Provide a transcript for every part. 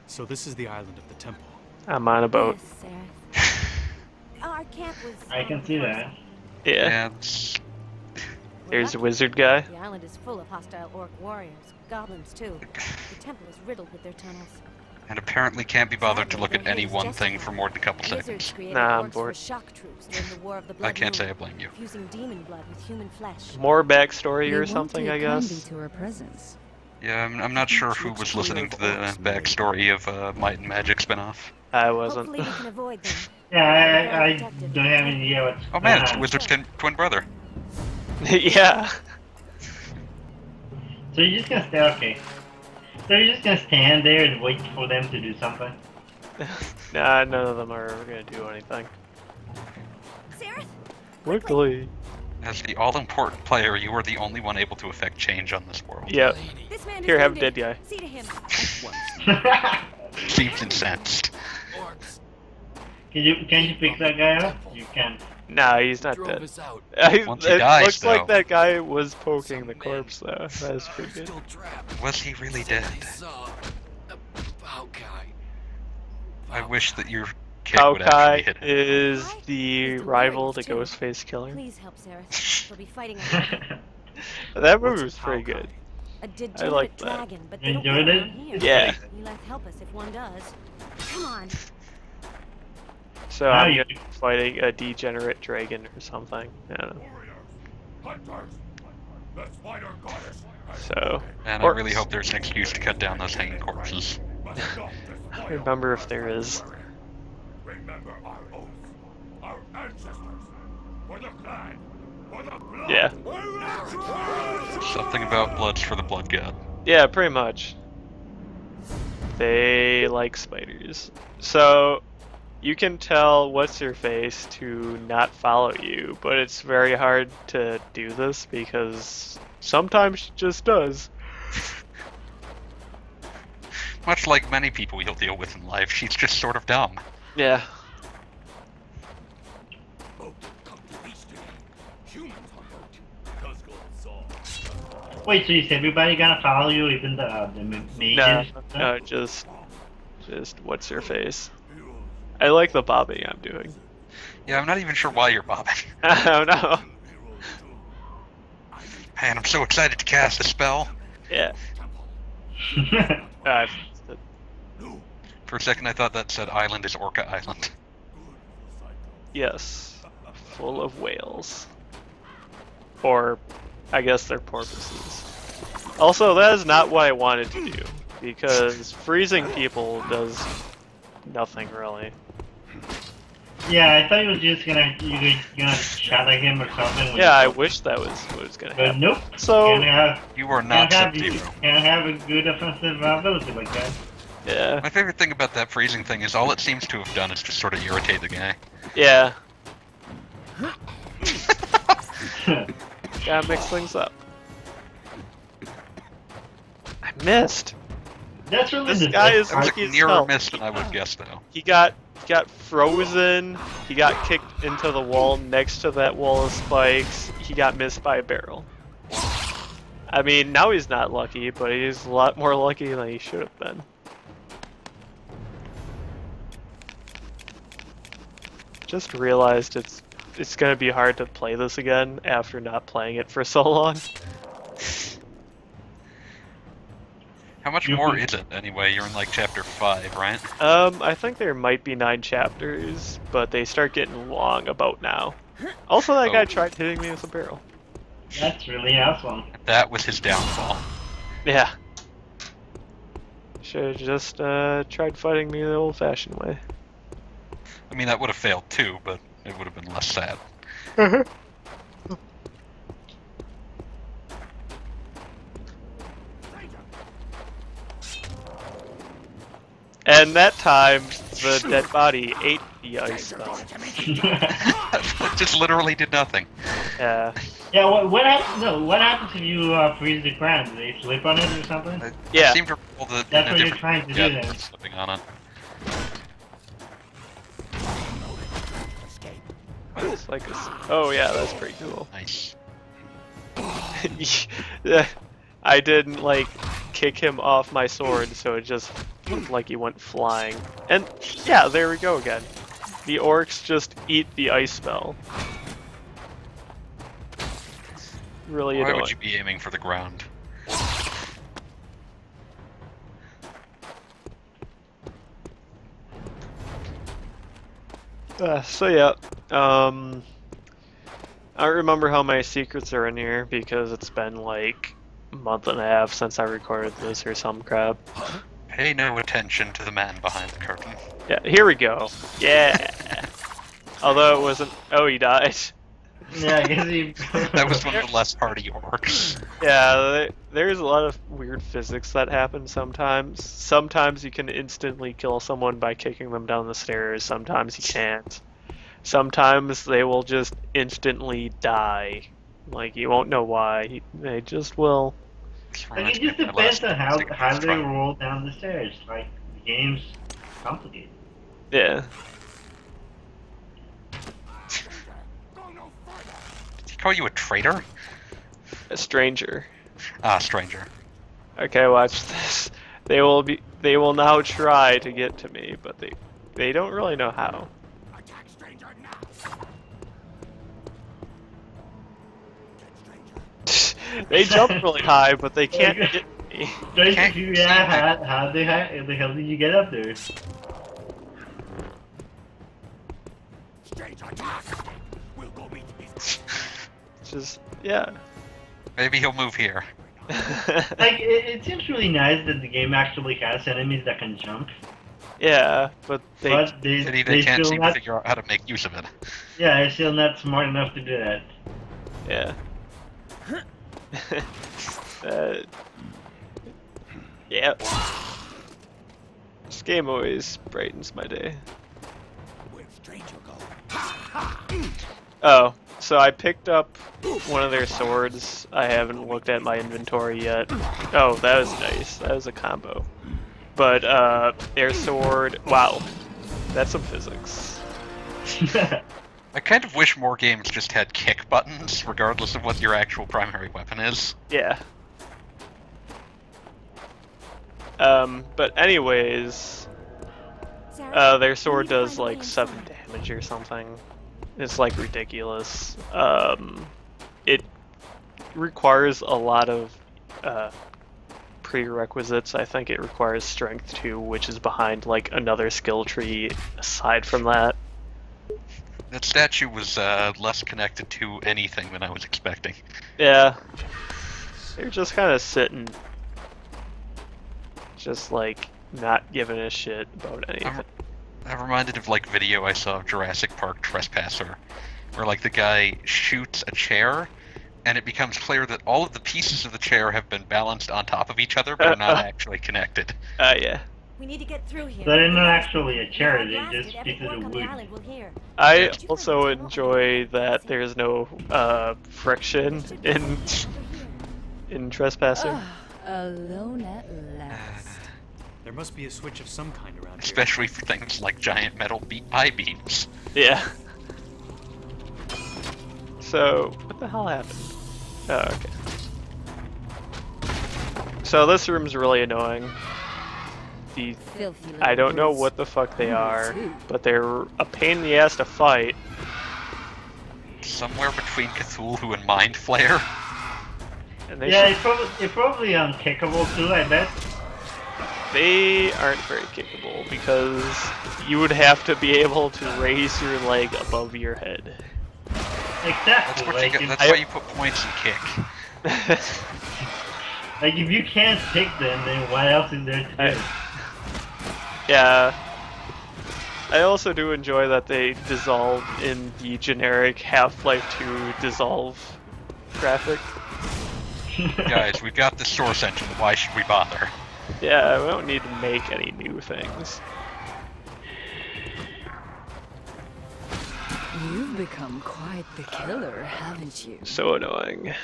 So this is the island of the temple. I'm on a boat. Yes, our camp was. I can see that. Yeah. And There's a wizard guy. The island is full of hostile orc warriors, goblins too. The temple is riddled with their tunnels. apparently can't be bothered to look at any one thing for more than a couple Wizards seconds. created Nah, I'm orcs bored. for shock troops during the War of the I Blood can't say Moon, I blame you. fusing demon blood with human flesh. More backstory They or won't something, take I kindly guess. to her presence. Yeah, I'm not sure who was listening to the backstory of Might and Magic spinoff. I wasn't. Hopefully we can avoid them. Yeah, I don't have any idea what's Oh man, it's going on. Wizard's twin brother. Yeah. So you're just gonna stay, okay. So you're just gonna stand there and wait for them to do something? Nah, none of them are gonna do anything. Sarah? Quickly. As the all-important player, you are the only one able to affect change on this world. Yep. This man Here, is have a wounded. dead guy. See to him. Seems incensed. Can you pick that guy up? You can. Nah, he's not Drove dead. us out. Once he It dies, looks like though. that guy was poking the corpse, though. That's pretty good. Still trapped. Was he really dead? Saw Hawkeye. I wish that your kid would actually Hawkeye hit him. is the rival to Ghostface Killer. Please help Sarah. She'll be fighting a That movie was pretty good. degenerate like that. dragon, but they You don't enjoyed put it? on here. Yeah. He left help us if one does. Come on. So Now I'm you- gonna be fighting a degenerate dragon or something. I don't know. So, And I really hope there's an excuse to cut down those hanging corpses. I don't remember if there is. Remember our oath, our ancestors, for the clan, for the blood. Yeah. Something about bloods for the blood god. Yeah, pretty much. They like spiders. So, you can tell what's her face to not follow you, but it's very hard to do this because sometimes she just does. Much like many people you'll deal with in life, she's just sort of dumb. Yeah. Wait, so is everybody gonna follow you, even the mages? No, just what's her face. I like the bobbing I'm doing. Yeah, I'm not even sure why you're bobbing. I don't know. Man, I'm so excited to cast a spell. Yeah. For a second I thought that said island is Orca Island. Yes. Full of whales. Or, I guess they're porpoises. Also, that is not what I wanted to do, because freezing people does nothing really. Yeah, I thought you were just gonna shot at him or something. Yeah, I wish that was what was gonna But happen. nope. So, You are not Sub-Zero. Can't have a good offensive ability like that. yeah. My favorite thing about that freezing thing is all it seems to have done is just sort of irritate the guy. Yeah. Gotta mix things up. I missed. That's really This the guy best is That was lucky a as nearer hell. miss than I would guess, though. He got frozen. He got kicked into the wall next to that wall of spikes. He got missed by a barrel. I mean, now he's not lucky, but he's a lot more lucky than he should have been. Just realized it's gonna be hard to play this again after not playing it for so long. How much more is it, anyway? You're in, like, chapter 5, right? I think there might be 9 chapters, but they start getting long about now. Also, that guy tried hitting me with a barrel. That's really awesome. That was his downfall. Yeah. Should have just tried fighting me the old-fashioned way. I mean, that would have failed, too, but it would have been less sad. And that time, the dead body ate the ice spell. It just literally did nothing. Yeah. Yeah, what happens? No, what happens if you freeze the ground? Do they slip on it or something? I Yeah. seem to recall that That's in a what you're different trying to do yeah, then. slipping on it. It's like a oh yeah, that's pretty cool. Nice. Yeah, I didn't like kick him off my sword, so it just looked like he went flying. And yeah, there we go again. The orcs just eat the ice spell. Really Why annoying. would you be aiming for the ground? So yeah, I don't remember how my secrets are in here because it's been like a month and a half since I recorded this or some crap. Pay no attention to the man behind the curtain. Yeah, here we go. Yeah. Although it wasn't. Oh, he died. Yeah, I guess he. That was one of the less hardy orcs. Yeah, there's a lot of weird physics that happen sometimes. Sometimes you can instantly kill someone by kicking them down the stairs. Sometimes you can't. Sometimes they will just instantly die. Like, you won't know why. They just will. Like, it just depends on how they roll down the stairs. Like, the game's complicated. Yeah. Did he call you a traitor? A stranger. Ah, stranger. Okay, watch this. They will now try to get to me, but they don't really know how. Attack stranger now. They jump really high, but they can't get me. Like, yeah, how the hell did you get up there? Stranger attack. We'll go meet his. Just, yeah. Maybe he'll move here. Like, it seems really nice that the game actually has enemies that can jump. Yeah, but they Pity they can't seem to figure out how to make use of it. Yeah, they're still not smart enough to do that. yeah. Yeah. This game always brightens my day. Where'd stranger go? Oh, so I picked up one of their swords. I haven't looked at my inventory yet. Oh, that was nice. That was a combo. But their sword, wow, that's some physics. I kind of wish more games just had kick buttons, regardless of what your actual primary weapon is. Yeah. But anyways, their sword does like 7 damage or something. It's like ridiculous. It requires a lot of prerequisites. I think it requires strength too, which is behind like another skill tree aside from that. That statue was less connected to anything than I was expecting. Yeah. They're just kind of sitting. Just like not giving a shit about anything. I'm reminded of like video I saw of Jurassic Park Trespasser, where like the guy shoots a chair, and it becomes clear that all of the pieces of the chair have been balanced on top of each other, but are not actually connected. Yeah. We need to get through here. They're not actually a chair, they're just pieces of wood. I also enjoy that there's no friction in trespassing. Alone at last. There must be a switch of some kind around here. Especially for things like giant metal I-beams. Yeah. So, what the hell happened? Oh, okay. So this room's really annoying. I don't know what the fuck they are, but they're a pain in the ass to fight. Somewhere between Cthulhu and Mind Flayer. And they yeah, it's probably unkickable too, I bet. They aren't very kickable because you would have to be able to raise your leg above your head. Exactly. That's why you put points in kick. Like, if you can't kick them, then what else is there to do? Yeah. I also do enjoy that they dissolve in the generic Half-Life 2 dissolve graphic. Guys, we've got the source engine, why should we bother? Yeah, we don't need to make any new things. You've become quite the killer, haven't you? So annoying.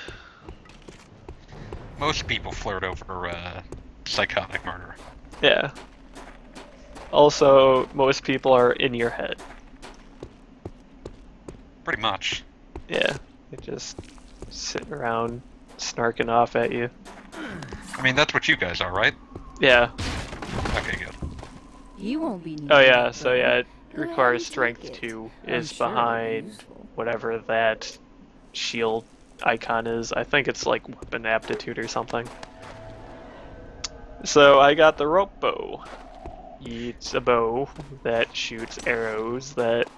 Most people flirt over psychotic murder. Yeah. Also, most people are in your head. Pretty much. Yeah, they just sitting around snarking off at you. I mean, that's what you guys are, right? Yeah. Okay, good. You won't be. Oh yeah, so needed, yeah, it though. Go ahead requires and strength take it. 2 I'm is sure it'll be behind useful. whatever that shield icon is. I think it's like weapon aptitude or something. So I got the rope bow. It's a bow that shoots arrows that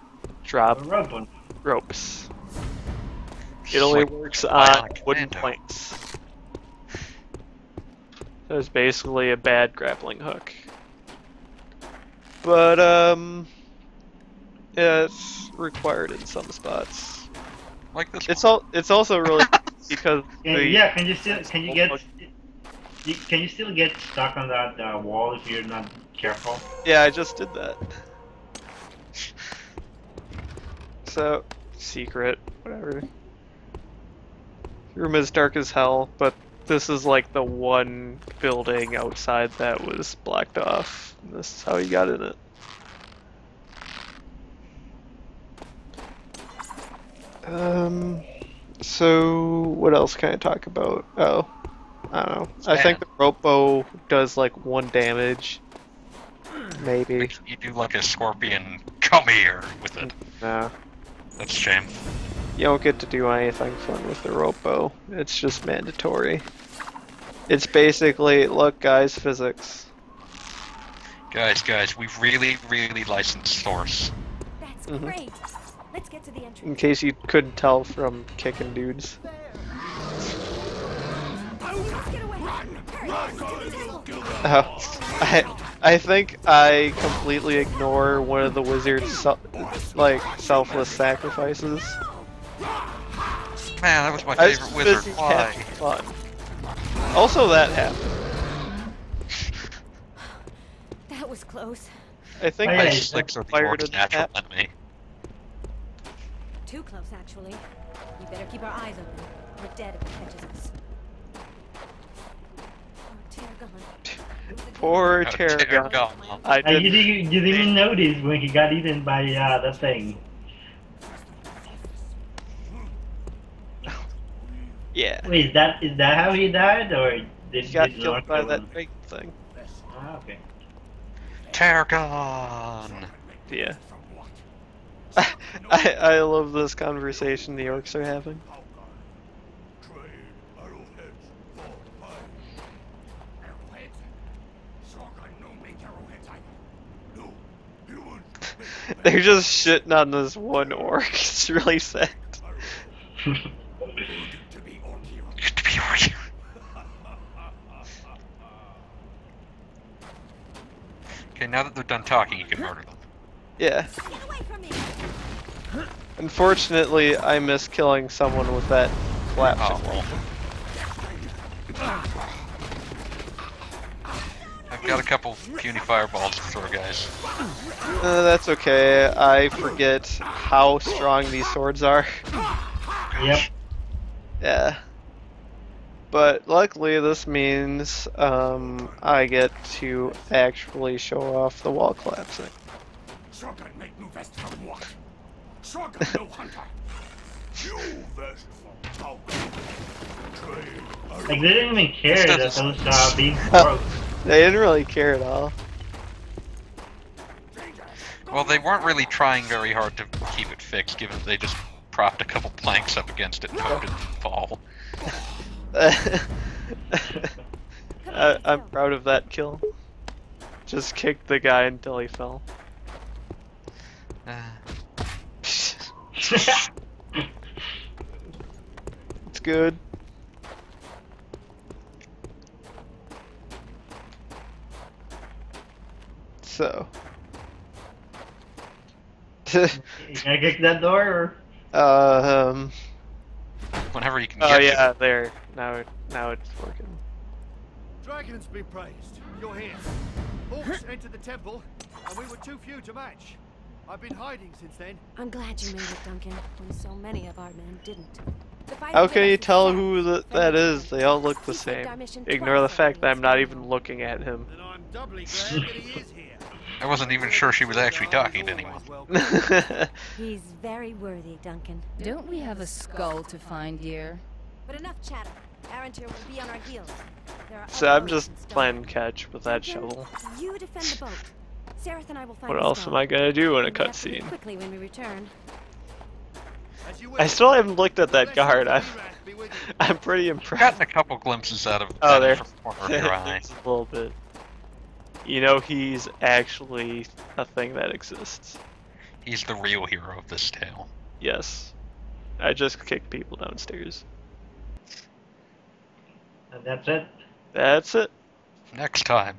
drop A rope one. ropes. It Just only like works a on bionic wooden commando. planks. So it's basically a bad grappling hook. But yeah, it's required in some spots. Like this It's one. it's also really because Yeah, can you still get stuck on that wall if you're not careful? Yeah, I just did that. So secret, whatever. Room is dark as hell, but this is like the one building outside that was blocked off. This is how you got in it. So what else can I talk about? Oh, I don't know. I think the rope bow does like 1 damage. Maybe. You do like a scorpion, come here with it. No. That's a shame. You don't get to do anything fun with the rope bow. It's just mandatory. It's basically, look guys, physics. Guys, we really licensed Source. That's Mhm. great. Let's get to the entrance. In case you couldn't tell from kicking dudes. Let's get away. Hurry, to the devil. I think I completely ignore one of the wizard's like selfless sacrifices. Man, that was my I was favorite wizard. busy Why? having fun. Also, that happened. That was close. I think Oh, yeah, I you Ice slicks are the fired orc's a natural tap. enemy. Too close, actually. We better keep our eyes open. We're dead if it catches us. Poor Oh, Tarragon. Tarragon. I You didn't. didn't even notice when he got eaten by that thing. Yeah. Wait, is that how he died, or did He got did killed not by kill that him? big thing. Ah, okay. Tarragon! Yeah. I love this conversation the orcs are having. Trade arrowheads for pie. Arrowheads? Sargon no make arrowheads either. No, human. They're just shitting on this one orc. It's really sad. To be orc hero. Good to be orc. Okay, now that they're done talking, you can murder them. Yeah. Get away from me! Unfortunately, I missed killing someone with that collapsing Oh. wall. I've got a couple puny fireballs to throw, guys. That's okay. I forget how strong these swords are. Yep. Yeah. But luckily, this means I get to actually show off the wall collapsing. Sargon make new vest from what? Sargon no hunter. New vest from power. Trade Like they didn't even care This that doesn't- those beams broke. They didn't really care at all. Well, they weren't really trying very hard to keep it fixed, given they just propped a couple planks up against it and hoped it didn't fall. I'm proud of that kill. Just kicked the guy until he fell. It's good. So. You gonna kick that door, or? Whenever you can Oh get yeah, there. Now it's working. Dragons be praised. You're here. Orcs entered the temple, and we were too few to match. I've been hiding since then. I'm glad you made it, Duncan, when so many of our men didn't. The fight How over can you us is tell sad. who that is? They all look the same. Ignore the fact that I'm not even looking at him. And I'm doubly glad that he is here. I wasn't even sure she was actually talking to anyone. He's very worthy, Duncan. Don't we have a skull to find, dear? But enough chatter. Arentir will be on our heels. There are So other I'm boats just in stone. playing catch with that Duncan, shovel. You defend the boat. Sareth and I will find What the else skull. am I gonna do in a We have to leave cutscene? quickly when we return. As you I will. still haven't looked at that Blessings guard. of Iran be with you. I'm pretty Gotten impressed. a couple glimpses out of Oh, that there. from the corner of your eye. There's a little bit. You know, he's actually a thing that exists. He's the real hero of this tale. Yes. I just kicked people downstairs. And that's it. That's it. Next time.